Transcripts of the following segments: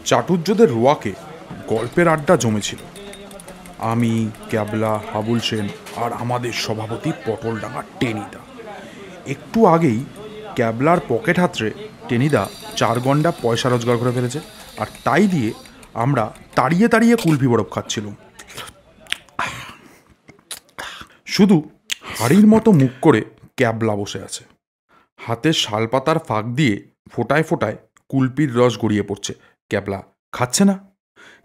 চাটুর্যদের রোয়াকে গল্পের আড্ডা জমেছিল। আমি, ক্যাবলা, হাবুল সেন আর আমাদের সভাপতি পটলডাঙ্গা টেনিদা। একটু আগেই ক্যাবলার পকেট হাতড়ে টেনিদা 4 গন্ডা পয়সা রোজগার করে ফেলেছে, আর তাই দিয়ে আমরা তাড়িয়ে তাড়িয়ে কুলফি বরফ খাচ্ছিলাম। শুধু হাড়ির মতো মুখ করে ক্যাবলা বসে আছে, হাতে শালপাতার ফাঁক দিয়ে ফোটায় ফোটায় কুলপির রস গড়িয়ে পড়ছে। ক্যাবলা খাচ্ছে না।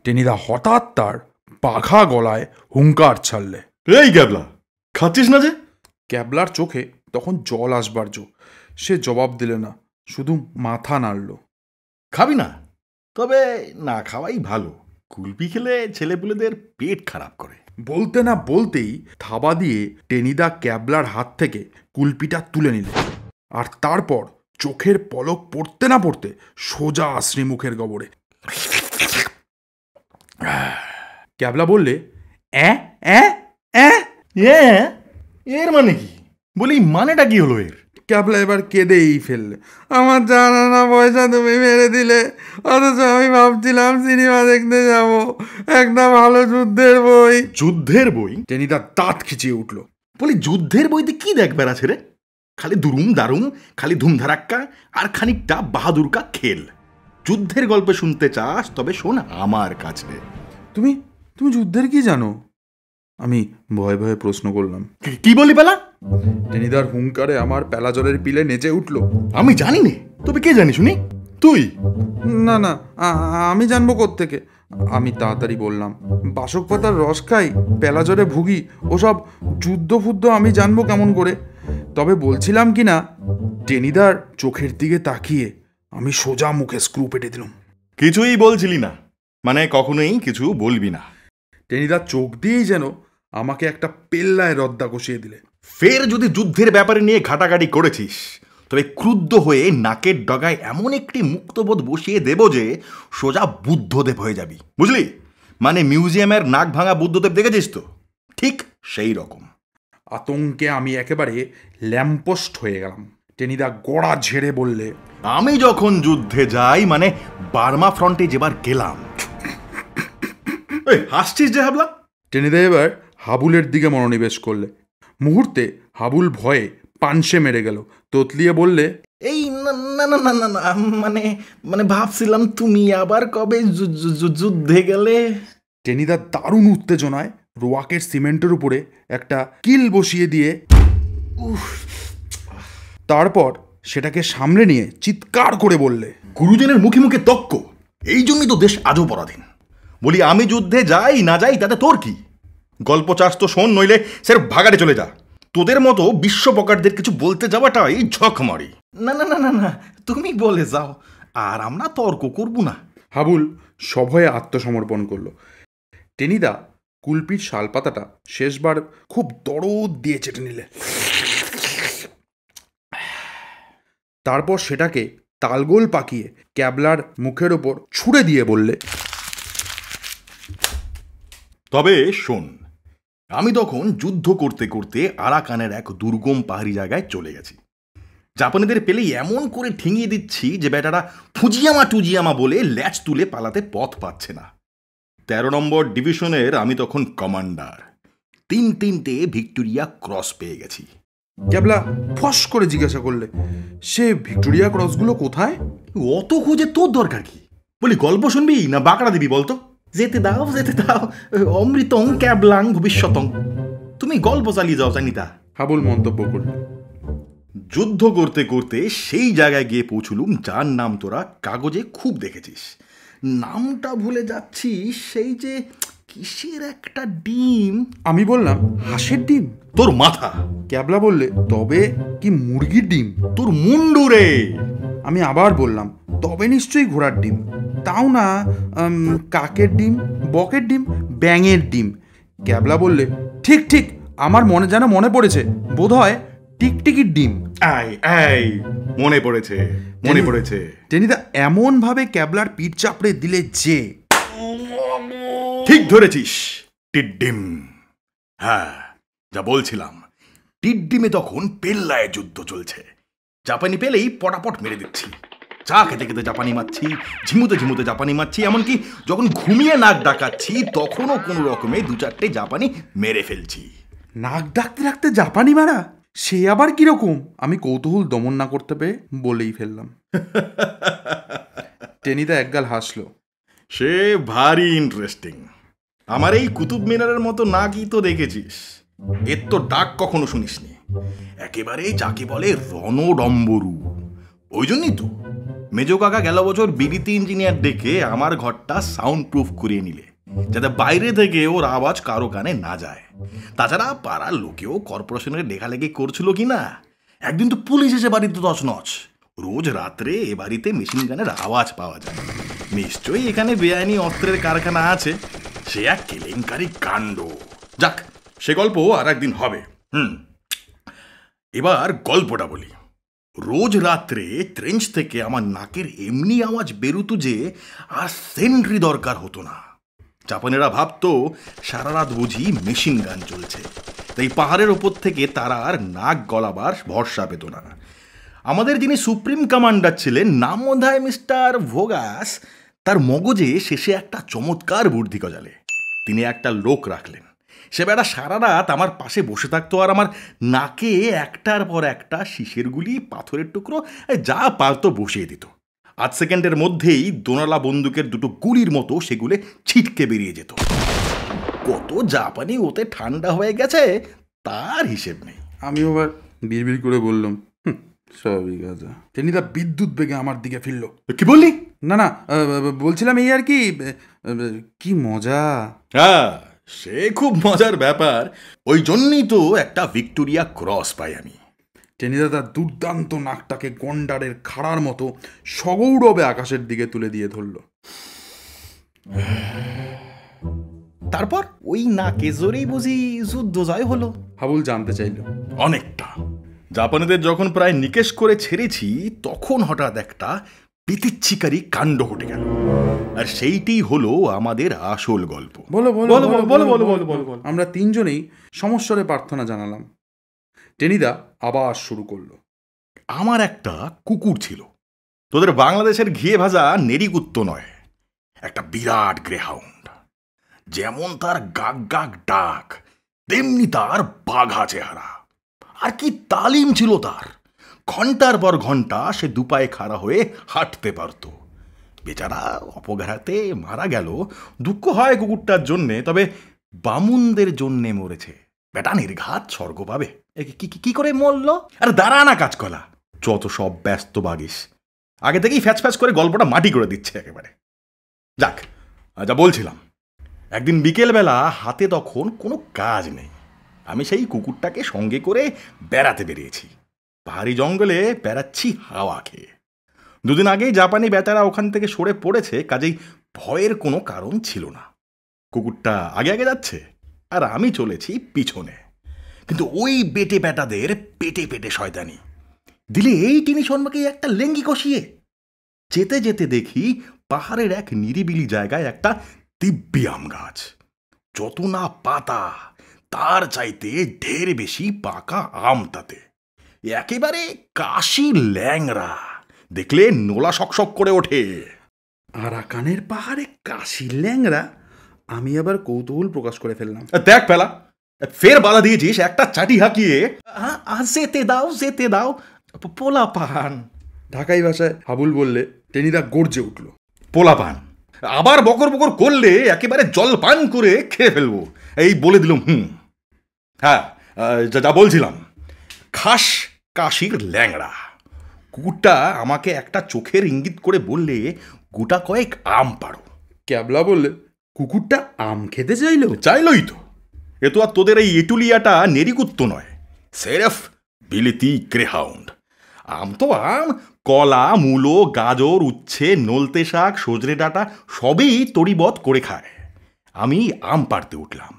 টেনিদা হঠাৎ তার পাখা গলায় হুঙ্কার ছাড়লে, এই ক্যাবলা, খাচ্ছিস না যে? ক্যাবলার চোখে তখন জল আসবার জো। সে জবাব দিলে না, শুধু মাথা নাড়ল। খাবি না? তবে না খাওয়াই ভালো। কুলপি খেলে ছেলেপুলেদের পেট খারাপ করে। বলতে না বলতেই থাবা দিয়ে টেনিদা ক্যাবলার হাত থেকে কুলপিটা তুলে নিল, আর তারপর চোখের পলক পড়তে না পড়তে সোজা শ্রীমুখের গবরে। ক্যাবলা বললে, এর মানে কি? বলি মানেটা কি হলো এর? ক্যাবলা এবার কেঁদেই ফেললে। আমার জানা না পয়সা তুমি মেরে দিলে, অথচ আমি ভাবছিলাম সিনেমা দেখতে যাব, একটা ভালো যুদ্ধের বই। যুদ্ধের বই? টেনিদা দাঁত খিচিয়ে উঠল। বলি যুদ্ধের বইতে কি দেখবার আছে রে? খালি দুরুম দারুম, খালি ধুমধারাক্কা আর খানিকটা বাহাদুর কা খেল। যুদ্ধের গল্প শুনতে চাস তবে শোন আমার কাছে। তুমি তুমি যুদ্ধের কি জানো? আমি ভয়ে ভয়ে প্রশ্ন করলাম। কি বলি পেলা? টেনিদার হুঙ্কারে আমার পেলা জলের পিলে নেচে উঠল। আমি জানি নে, তবে কে জানি শুনি? তুই? না না, আমি জানবো কোত্থেকে? আমি তাড়াতাড়ি বললাম, বাসক পাতার রস খাই, পেলা জ্বরে ভুগি, ওসব যুদ্ধ ফুদ্ধ আমি জানবো কেমন করে? তবে বলছিলাম কি না, টেনিদার চোখের দিকে তাকিয়ে আমি সোজা মুখে স্ক্রু পেটে দিলাম। কিছুই বলছিলি না, মানে কখনোই কিছু বলবি না। টেনিদার চোখ দিয়েই যেন আমাকে একটা পেল্লায় রদ্দা কষিয়ে দিলে। ফের যদি যুদ্ধের ব্যাপারে নিয়ে ঘাটাঘাটি করেছিস, তবে ক্রুদ্ধ হয়ে নাকের ডগায় এমন একটি মুক্তবোধ বসিয়ে দেব যে সোজা বুদ্ধদেব হয়ে যাবি, বুঝলি? মানে মিউজিয়ামের নাক ভাঙা বুদ্ধদেব দেখেছিস তো, ঠিক সেই রকম। আতঙ্কে আমি একেবারে ল্যাম্পোস্ট হয়ে গেলাম। টেনিদা গড়া ঝেড়ে বললে, আমি যখন যুদ্ধে যাই, মানে বার্মা ফ্রন্টে যেবার গেলাম। হাসছিস যে হাবলা? টেনিদা এবার হাবুলের দিকে মনোনিবেশ করলে। মুহূর্তে হাবুল ভয়ে পানসে মেরে গেল। তোতলিয়ে বললে, এই না না না না না না, মানে মানে ভাবছিলাম তুমি আবার কবে যুদ্ধে গেলে। টেনিদা দারুণ উত্তেজনায় রোয়াকের সিমেন্টের উপরে একটা কিল বসিয়ে দিয়ে তারপর সেটাকে সামলে নিয়ে চিৎকার করে বললে, গুরুজনের মুখে মুখে তক্ক, এই জন্যই তো দেশ আজও পরাধীন। বলি আমি যুদ্ধে যাই না যাই তাতে তোর কি? গল্প চাস তো শোন, নইলে স্যার ভাগাড়ে চলে যা। তোদের মতো বিশ্বপকারদের কিছু বলতে যাওয়াটাই ঝক মারি। না না না না না, তুমি বলে যাও, আর আমরা তর্ক করব না। হাবুল সভয়ে আত্মসমর্পণ করলো। টেনিদা কুলপির শালপাতাটা শেষবার খুব দরদ দিয়ে চেটে নিলে। তারপর সেটাকে তালগোল পাকিয়ে ক্যাবলার মুখের ওপর ছুঁড়ে দিয়ে বললে, তবে শোন, আমি তখন যুদ্ধ করতে করতে আরাকানের এক দুর্গম পাহাড়ি জায়গায় চলে গেছি। জাপানিদের পেলেই এমন করে ঠেঙিয়ে দিচ্ছি যে বেটারা ফুজিয়ামা টুজিয়ামা বলে ল্যাচ তুলে পালাতে পথ পাচ্ছে না। 13 নম্বর ডিভিশনের আমি তখন কমান্ডার। 3-3টে ভিক্টোরিয়া ক্রস পেয়ে গেছি। ক্যাবলা ফস করে জিজ্ঞাসা করলে, সে ভিক্টোরিয়া ক্রসগুলো কোথায়? অত খুঁজে তোর দরকার কি? বলি গল্প শুনবি না বাঁকড়া দিবি বলতো? যেতে দাও যেতে দাও, অমৃতং ক্যাবলাং ভবিষ্যতং। তুমি গল্প চালিয়ে যাও জানিতা। হাবুল মন্তব্য করল। যুদ্ধ করতে করতে সেই জায়গায় গিয়ে পৌঁছলুম যার নাম তোরা কাগজে খুব দেখেছিস। নামটা ভুলে যাচ্ছি, সেই যে কিসের একটা ডিম। আমি বললাম, হাঁসের ডিম। তোর মাথা। ক্যাবলা বললে, তবে কি মুরগির ডিম? তোর মুন্ডু রে। আমি আবার বললাম, তবে নিশ্চয়ই ঘোড়ার ডিম। তাও না কাকের ডিম, বকের ডিম, ব্যাঙের ডিম। ক্যাবলা বললে, ঠিক ঠিক, আমার মনে পড়েছে, বোধহয় টিকটিকির ডিম। মনে পড়েছে মনে পড়েছে। টেনিদা এমন ভাবে ক্যাবলার পিঠ চাপড়ে দিলে যে, ঠিক ধরেছিস, টিড্ডিম। হ্যাঁ, যা বলছিলাম, টিড্ডিমে তখন পেল্লায় যুদ্ধ চলছে। জাপানি পেলেই পটাপট মেরে দিচ্ছি। চা খেতে খেতে জাপানি মারছি, ঝিমুতে ঝিমুতে জাপানি মারছি, এমনকি যখন ঘুমিয়ে নাক ডাকাচ্ছি তখনও কোনো রকমে 2-4টে জাপানি মেরে ফেলছি। নাক ডাকতে ডাকতে জাপানি মারা, সে আবার কিরকম? আমি কৌতূহল দমন না করতে পেরে বলেই ফেললাম। টেনিদা একগাল হাসলো। সে ভারী ইন্টারেস্টিং। আমার এই কুতুব মিনারের মতো নাকই তো দেখেছিস, এর তো ডাক কখনো শুনিসনি। একেবারে যাকে বলে রণডম্বরু। ওই জন্যই তো মেজো কাকা গেল বছর বিলিতি ইঞ্জিনিয়ার ডেকে আমার ঘরটা সাউন্ড প্রুফ করিয়ে নিলে, যাতে বাইরে থেকে ওর আওয়াজ কারো কানে না যায়। তাছাড়া পাড়ার লোকেও কর্পোরেশনের লেখালেখি করছিল কি না। একদিন তো পুলিশ এসে বাড়িতে তছনছ। রোজ রাত্রে এ বাড়িতে মেশিন গানের আওয়াজ পাওয়া যায়। নিশ্চয়ই এখানে বেআইনি অস্ত্রের কারখানা আছে। সে এক কেলেঙ্কারি কাণ্ড। যাক, সে গল্প আর একদিন হবে। এবার গল্পটা বলি। রোজ রাত্রে ট্রেঞ্চ থেকে আমার নাকের এমনি আওয়াজ বেরোতো যে আর সেন্ট্রি দরকার হতো না। জাপানিরা ভাবতো সারা রাত বুঝি মেশিন গান চলছে, তাই পাহাড়ের ওপর থেকে তারা আর নাক গলাবার ভরসা পেত না। আমাদের যিনি সুপ্রিম কমান্ডার ছিলেন, নাম বোধহয় মিস্টার ভোগাস, তার মগজে শেষে একটা চমৎকার বুদ্ধি গজালে। তিনি একটা লোক রাখলেন। সে বেটা সারা রাত আমার পাশে বসে থাকতো আর আমার নাকে একটার পর একটা শিশের গুলি, পাথরের টুকরো যা পারতো বসিয়ে দিত। 8 সেকেন্ডের মধ্যেই দোনালা বন্দুকের দুটো গুলির মতো সেগুলো ছিটকে বেরিয়ে যেত। কত জাপানি ওতে ঠান্ডা হয়ে গেছে তার হিসেব নেই। আমি আবার বিড়বিড় করে বললাম, সবই গাজা। টেনিদা বিদ্যুৎ বেগে আমার দিকে ফিরল। কি বললি? না, বলছিলাম এই আর কি, কি মজা। হ্যাঁ, সে খুব মজার ব্যাপার। ওই জন্যই তো একটা ভিক্টোরিয়া ক্রস পাই আমি। টেনিদা তার দুর্দান্ত নাকটাকে গন্ডারের খাড়ার মতো সগৌরবে আকাশের দিকে তুলে দিয়ে ধরল। তারপর ওই নাকে জোরেই বুঝি যুদ্ধ জয় হলো? হাবুল জানতে চাইল। অনেকটা। জাপানিদের যখন প্রায় নিকেশ করে ছেড়েছি, তখন হঠাৎ একটা বিতিচ্ছিকারী কাণ্ড ঘটে গেল। আর সেইটি হলো আমাদের আসল গল্প। বলো। আমরা তিনজনেই সমস্বরে প্রার্থনা জানালাম। টেনিদা আবার শুরু করলো। আমার একটা কুকুর ছিল, তোদের বাংলাদেশের ঘিয়ে ভাজা নেড়িকুত্তো নয়, একটা বিরাট গ্রেহাউন্ড। যেমন তার গাক গাক ডাক, তেমনি তার বাঘা চেহারা। আর কি তালিম ছিল তার! ঘন্টার পর ঘন্টা সে দুপায়ে খাড়া হয়ে হাঁটতে পারত। বেচারা অপঘাতে মারা গেল। দুঃখ হয় কুকুরটার জন্যে, তবে বামুনদের জন্যে মরেছে। বেটা নির্ঘাত স্বর্গ পাবে। কি করে মরল? আর দাঁড়া না কাজকলা, যত সব ব্যস্ত বাগিস। আগে থেকেই ফ্যাচ ফ্যাচ করে গল্পটা মাটি করে দিচ্ছে একেবারে। যাক, যা বলছিলাম, একদিন বিকেলবেলা হাতে তখন কোনো কাজ নেই। আমি সেই কুকুরটাকে সঙ্গে করে বেড়াতে বেরিয়েছি। পাহাড়ি জঙ্গলে বেড়াচ্ছি হাওয়া খেয়ে। 2 দিন আগেই জাপানি বেচারা ওখান থেকে সরে পড়েছে, কাজেই ভয়ের কোনো কারণ ছিল না। কুকুরটা আগে আগে যাচ্ছে আর আমি চলেছি পিছনে। কিন্তু ওই বেটে বেটাদের পেটে পেটে শয়তানি। দিলে এই টেনশন আমাকে একটা লেঙ্গি কষিয়ে। যেতে যেতে দেখি পাহাড়ের এক নিরিবিলি জায়গায় একটা দিব্যি আম গাছ। যত না পাতা, তার চাইতে ঢের বেশি পাকা আম তাতে। একেবারে কাশি ল্যাংরা, দেখলে নোলা শকশক করে ওঠে। আরাকানের পাহাড়ে কাশি ল্যাংরা? আমি আবার কৌতূহল প্রকাশ করে ফেললাম। দেখ ফেলা, ফের বাধা দিয়েছিস একটা চাটি হাঁকিয়ে। যেতে দাও পোলা পান। ঢাকাই ভাষায় হাবুল বললে টেনিদা গর্জে উঠল। পোলা পান আবার বকর বকর করলে একেবারে জল পান করে খেয়ে ফেলবো, এই বলে দিলাম। হ্যাঁ, যা বলছিলাম, খাস কাশির ল্যাংড়া। কুকুরটা আমাকে একটা চোখের ইঙ্গিত করে বললে, গোটা কয়েক আম পাড়ো। ক্যাবলা বললে, কুকুরটা আম খেতে চাইলই তো। এ তো আর তোদের এই এটুলিয়াটা নেড়িকুত্তো নয়, সেরেফ বিলিতি গ্রেহাউন্ড। আম তো আম, কলা, মূলো, গাজর, উচ্ছে, নলতে শাক, সজনে ডাঁটা সবই তরিবধ করে খায়। আমি আম পাড়তে উঠলাম,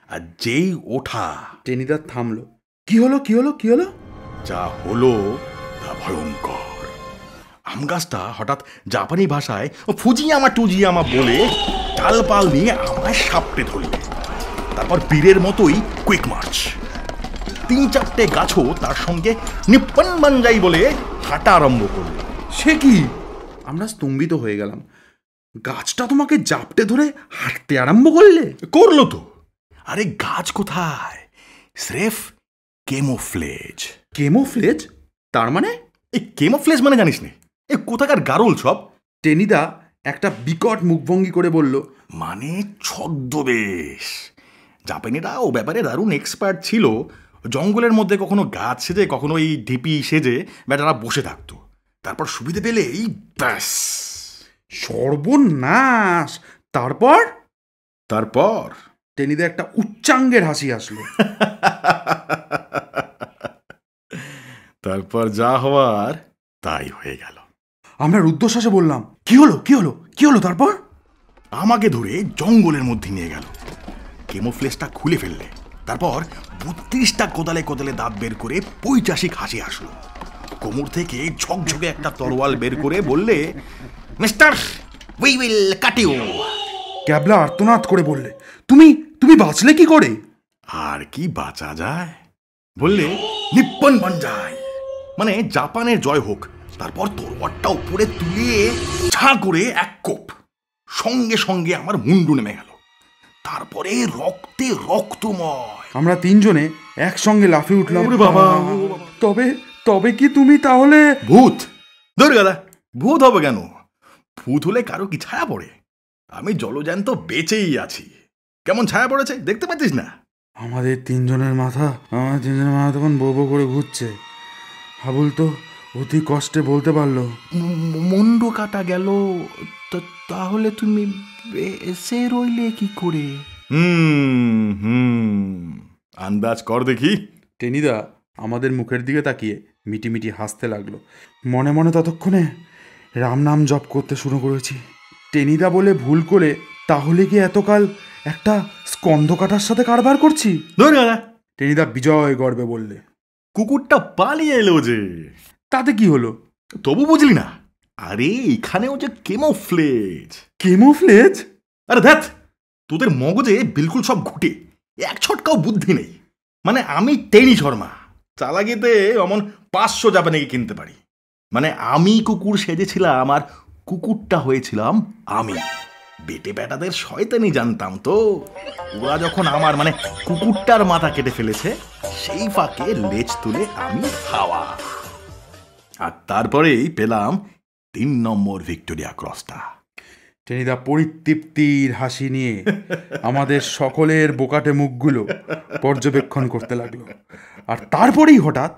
আর যেই ওঠা। টেনিদা থামলো। কি হলো? যা হলো তা ভয়ঙ্কর। আম গাছটা হঠাৎ জাপানি ভাষায় ফুজিয়ামা টুজিয়ামা বলে টালপাল নিয়ে আমায় সাপটে ধরল। তারপর বীরের মতোই কুইক মার্চ। 3-4টে গাছও তার সঙ্গে নিপ্পন বাঞ্জাই বলে হাঁটা আরম্ভ করল। সে কি? আমরা স্তম্ভিত হয়ে গেলাম। গাছটা তোমাকে জাপটে ধরে হাঁটতে আরম্ভ করলে? করলো তো। আরে গাছ কোথায়, স্রেফ কেমোফ্লেজ। কেমোফ্লেজ? তার মানে? এই কেমোফ্লেজ মানে জানিস নে? এ কোথাকার গারল সব। টেনিদা একটা বিকট মুখভঙ্গি করে বলল, মানে ছদ্মবেশ। জাপানিরা ও ব্যাপারে দারুণ এক্সপার্ট ছিল। জঙ্গলের মধ্যে কখনো গাছ সেজে, কখনো এই ঢিপি সেজে বেটারা বসে থাকতো। তারপর সুবিধে পেলেই ব্যাস। সর্বনাশ! তারপর? তারপর টেনিদা একটা উচ্চাঙ্গের হাসি আসলো। তারপর যা হওয়ার তাই হয়ে গেল। আমরা রুদ্ধশ্বাসে বললাম, কি হলো কি হলো কি হলো তারপর? আমাকে ধরে জঙ্গলের মধ্যে নিয়ে গেল, কেমোফ্লেজটা খুলে ফেললে। তারপর 32টা কোদালে কোদালে দাঁত বের করে পৈচাসিক হাসি আসলো। কোমর থেকে ঝকঝকে একটা তরোয়াল বের করে বললে, mister, we will cut you. Kyabla আর্তনাদ করে বললে, তুমি তুমি বাঁচলে কি করে? আর কি বাঁচা যায়? বললে, নিপ্পন বাঞ্জাই, মানে জাপানের জয় হোক। তারপর তরোয়ারটা উপরে তুলে ঝাঁ করে এক কোপ, সঙ্গে সঙ্গে আমার মুন্ডু নেমে গেল। তারপরে রক্তে রক্তময়। আমরা তিনজনে একসঙ্গে লাফিয়ে উঠলাম। ওরে বাবা! তবে তবে কি তুমি তাহলে? ভূত? ধর গাদা, ভূত হবে কেন? ভূত হলে কারো কি ছায়া পড়ে? আমি জলজ্যান্ত বেঁচেই আছি। কেমন ছায়া পড়েছে দেখতে পাচ্ছিস না? আমাদের তিনজনের মাথা তখন বো বো করে ঘুরছে। হাবুল তো অতি কষ্টে বলতে পারলো, মুন্ডু কাটা গেল। তাহলে তুমি বেঁচে রইলে কি করে? আন্দাজ কর দেখি। টেনিদা আমাদের মুখের দিকে তাকিয়ে মিটিমিটি হাসতে লাগলো। মনে মনে ততক্ষণে রাম নাম জপ করতে শুরু করেছি। টেনিদা বলে ভুল করে তাহলে কি এতকাল একটা স্কন্ধকাটার সাথে কারবার করছি? ধর গাদা। টেনিদা বিজয় গর্বে বললে, কুকুরটা পালিয়ে এলো যে। তাতে কি হলো? তবু বুঝলি না? আরে এখানেও যে কেমোফ্লেজ। কেমোফ্লেজ? আরে ধ্যাত, তোদের মগজে বিলকুল সব ঘুটে, এক ছটকাও বুদ্ধি নেই। মানে আমি টেনি শর্মা, চালাকিতে অমন 500 জাপানিকে কিনতে পারি। মানে আমি কুকুর সেজেছিলাম আর কুকুরটা হয়েছিলাম আমি। বেটে বেটাদের শয়তানি জানতাম তো। ওরা যখন আমার মানে কুকুরটার মাথা কেটে ফেলেছে, সেই ফাঁকে লেজ তুলে আমি হাওয়া। আর তারপরেই পেলাম 3 নম্বর ভিক্টোরিয়া ক্রসটা। টেনিদা পরিতৃপ্তির হাসি নিয়ে আমাদের সকলের বোকাটে মুখগুলো পর্যবেক্ষণ করতে লাগলো। আর তারপরেই হঠাৎ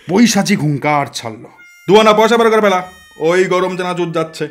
পৈশাচিক হুঙ্কার ছাড়লো, 2 আনা পয়সা বের করে ফেলা, ওই গরম জানা জুত যাচ্ছে।